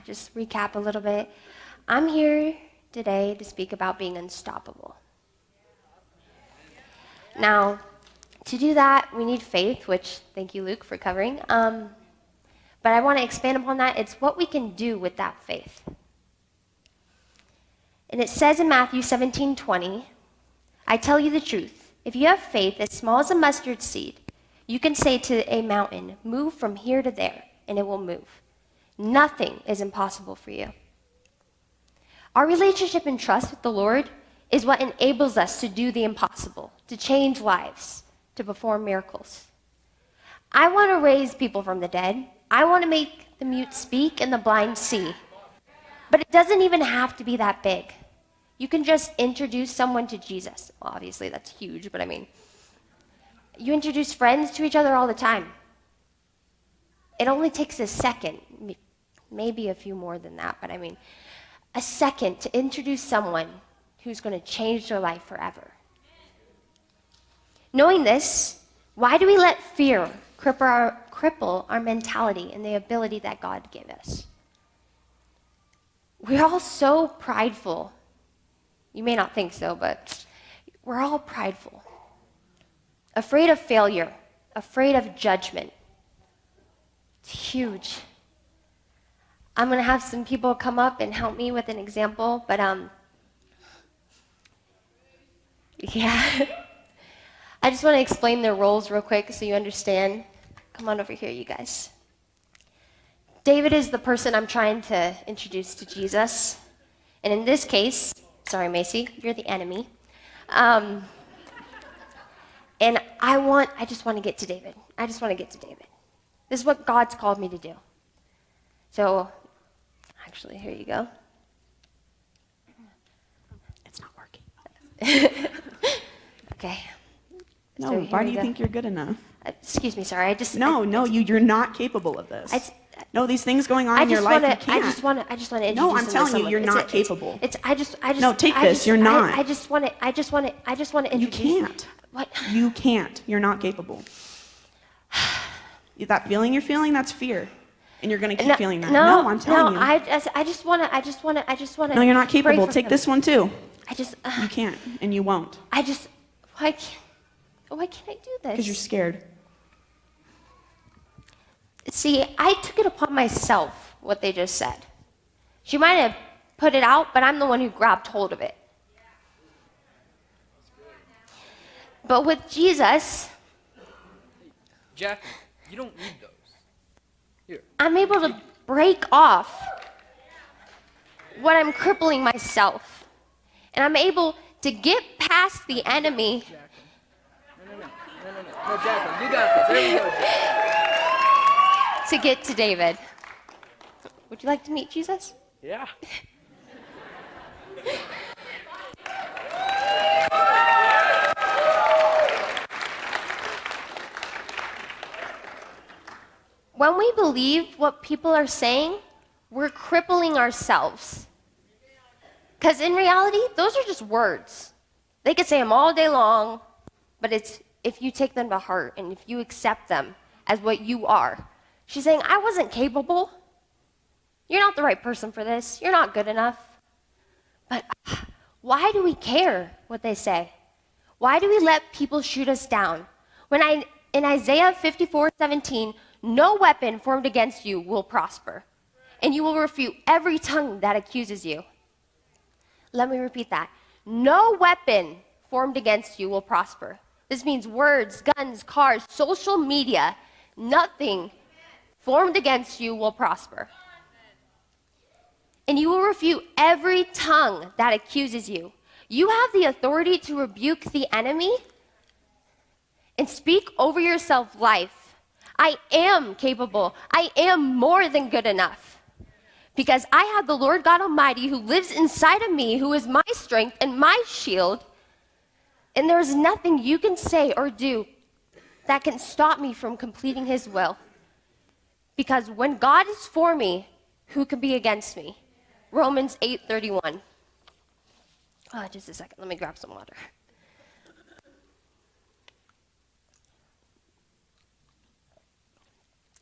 just recap a little bit. I'm here today to speak about being unstoppable. Now, to do that, we need faith, which thank you, Luke, for covering. But I want to expand upon that. It's what we can do with that faith. And it says in Matthew 17:20, I tell you the truth. If you have faith as small as a mustard seed, you can say to a mountain, move from here to there, and it will move. Nothing is impossible for you. Our relationship and trust with the Lord is what enables us to do the impossible, to change lives, to perform miracles. I want to raise people from the dead. I want to make the mute speak and the blind see. But it doesn't even have to be that big. You can just introduce someone to Jesus. Well, obviously that's huge, but I mean, you introduce friends to each other all the time. It only takes a second, maybe a few more than that, but I mean, a second to introduce someone who's going to change their life forever. Knowing this, why do we let fear cripple our mentality and the ability that God gave us? We're all so prideful. You may not think so, but we're all prideful. Afraid of failure, afraid of judgment. It's huge. I'm going to have some people come up and help me with an example, but yeah. I just want to explain their roles real quick so you understand. Come on over here, you guys. David is the person I'm trying to introduce to Jesus. And in this case, sorry, Macy, you're the enemy. And I just want to get to David. I just want to get to David. This is what God's called me to do. So, actually, here you go. It's not working. Okay. No, So why here do we you go. think you're good enough? Excuse me, sorry. You're not capable of this. No, these things going on in your life, you can't. I just want to introduce No, I'm him to telling you, someone. you're not capable. No, take this, you're not. I just want to introduce. You can't. What? You can't. You're not capable. That feeling you're feeling, that's fear. And you're going to keep feeling that. No, I'm telling you. I just want to. No, you're not capable. Take this one too. You can't, and you won't. Why can't I do this? Because you're scared. See, I took it upon myself, what they just said. She might have put it out, but I'm the one who grabbed hold of it. But with Jesus, Jack, you don't need those. Here. I'm able to break off what I'm crippling myself. And I'm able to get past the enemy. No, Jacalyn, you got this. There we go, Jacalyn. To get to David. Would you like to meet Jesus? Yeah. When we believe what people are saying, we're crippling ourselves. Because in reality, those are just words. They could say them all day long, but it's if you take them to heart and if you accept them as what you are. She's saying, I wasn't capable. You're not the right person for this. You're not good enough. But why do we care what they say? Why do we let people shoot us down? In Isaiah 54:17, no weapon formed against you will prosper, and you will refute every tongue that accuses you. Let me repeat that. No weapon formed against you will prosper. This means words, guns, cars, social media, nothing formed against you will prosper. And you will refute every tongue that accuses you. You have the authority to rebuke the enemy and speak over yourself life. I am capable. I am more than good enough. Because I have the Lord God Almighty who lives inside of me, who is my strength and my shield. And there is nothing you can say or do that can stop me from completing his will. Because when God is for me, who can be against me? Romans 8:31. Oh, just a second. Let me grab some water.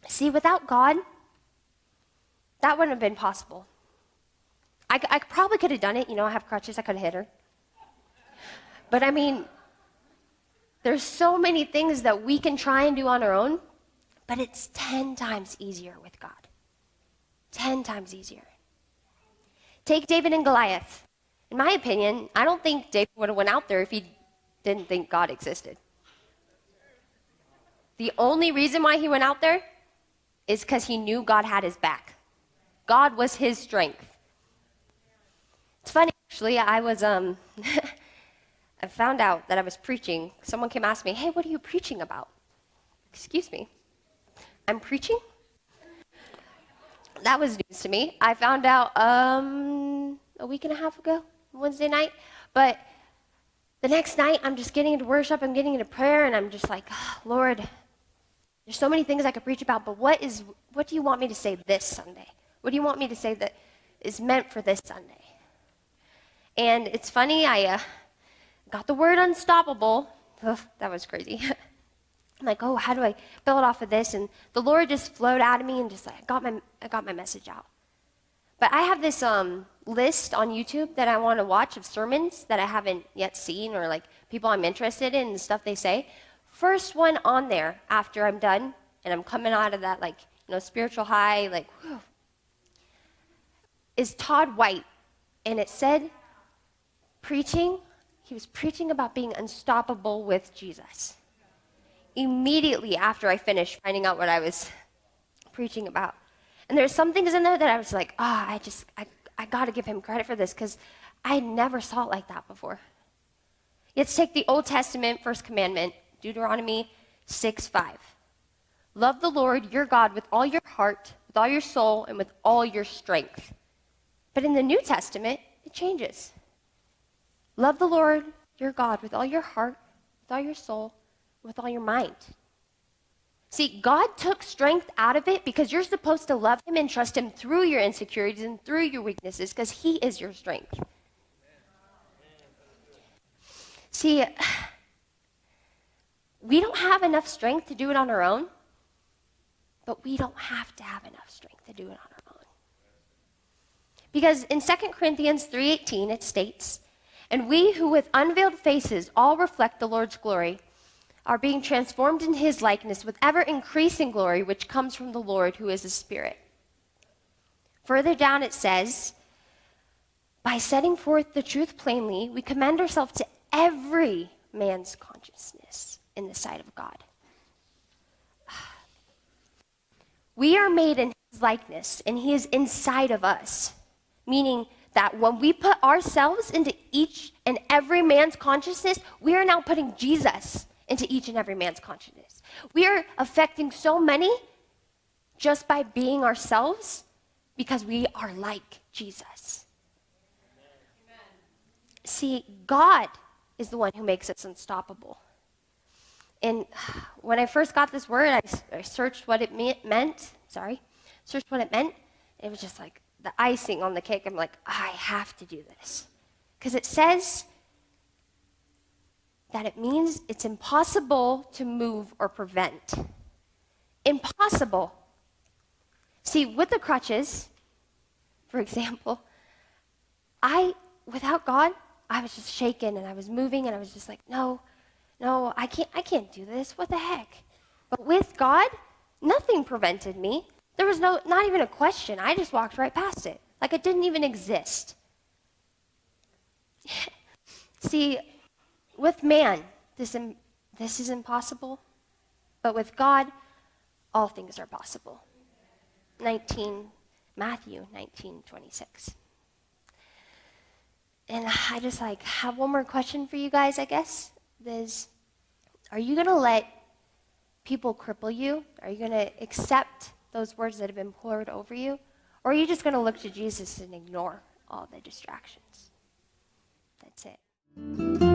See, without God, That wouldn't have been possible. I probably could have done it. I have crutches. I could have hit her. But I mean, there's so many things that we can try and do on our own, but it's 10 times easier with God. 10 times easier. Take David and Goliath. In my opinion, I don't think David would have went out there if he didn't think God existed. The only reason why he went out there is because he knew God had his back. God was his strength. It's funny, actually, I found out that I was preaching. Someone came ask me, hey, what are you preaching about? Excuse me, I'm preaching? That was news to me. I found out a week and a half ago, Wednesday night. But the next night, I'm just getting into worship, I'm getting into prayer, and I'm just like, oh, Lord, there's so many things I could preach about, but what do you want me to say this Sunday? What do you want me to say that is meant for this Sunday? And it's funny, I got the word unstoppable. Ugh, that was crazy. I'm like, oh, how do I build off of this? And the Lord just flowed out of me and just like, I got my message out. But I have this list on YouTube that I want to watch of sermons that I haven't yet seen, or like people I'm interested in and stuff they say. First one on there after I'm done and I'm coming out of that spiritual high, whew, is Todd White. And it said, he was preaching about being unstoppable with Jesus. Immediately after I finished finding out what I was preaching about. And there's some things in there that I was like, I got to give him credit for this, because I never saw it like that before. Let's take the Old Testament first commandment, Deuteronomy 6:5. Love the Lord your God with all your heart, with all your soul, and with all your strength. But in the New Testament, it changes. Love the Lord your God with all your heart, with all your soul, with all your mind. See, God took strength out of it because you're supposed to love him and trust him through your insecurities and through your weaknesses, because he is your strength. See, we don't have enough strength to do it on our own, but we don't have to have enough strength to do it on our own. Because in 2 Corinthians 3:18 it states, and we who with unveiled faces all reflect the Lord's glory are being transformed in his likeness with ever increasing glory, which comes from the Lord who is the Spirit. Further down it says, by setting forth the truth plainly, we commend ourselves to every man's consciousness in the sight of God. We are made in his likeness, and he is inside of us, meaning that when we put ourselves into each and every man's consciousness, we are now putting Jesus into each and every man's consciousness. We are affecting so many just by being ourselves, because we are like Jesus. Amen. See, God is the one who makes us unstoppable. And when I first got this word, I searched what it meant. Searched what it meant. It was just like the icing on the cake. I'm like, I have to do this. Because it says that it means it's impossible to move or prevent. Impossible. See, with the crutches, for example, without God, I was just shaken and I was moving and I was just like, no, I can't do this. What the heck? But with God, nothing prevented me. There was not even a question. I just walked right past it, like it didn't even exist. See, with man, this is impossible, but with God, all things are possible. Matthew 19:26. And I just have one more question for you guys, I guess. Are you going to let people cripple you? Are you going to accept those words that have been poured over you? Or are you just going to look to Jesus and ignore all the distractions? That's it.